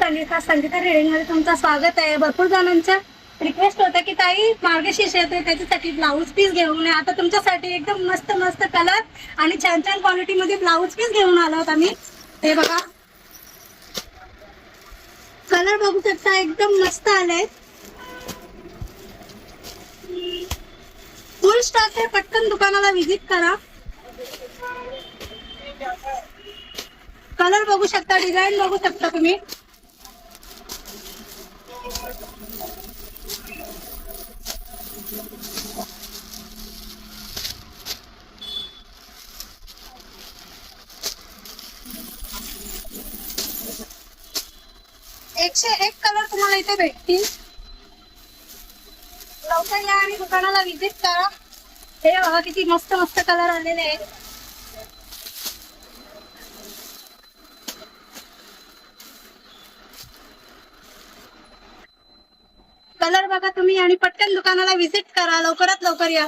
Sangeeta rating मध्ये तुमचं स्वागत आहे. भरपूर जणांच्या रिक्वेस्ट होता की ताई मार्गशीर्ष येते त्याच्यासाठी ब्लाऊज पीस घेऊन आता तुमच्यासाठी एकदम मस्त मस्त कलर आणि छान छान क्वालिटी मध्ये ब्लाऊज पीस घेऊन आलो आहोत आम्ही. हे बघा कलर बघू शकता एकदम मस्त आले. फुल स्टॉक आहे. पटकन दुकानाला व्हिजिट करा. कलर बघू शकता, डिझाईन बघू शकता तुम्ही. एकशे एक कलर तुम्हाला इथे भेटतील. लवकर या आणि दुकानाला व्हिजिट करा. हे बघा किती मस्त मस्त कलर आलेले आहेत. कलर बघा तुम्ही आणि पटकन दुकानाला व्हिजिट करा. लवकरात लवकर या.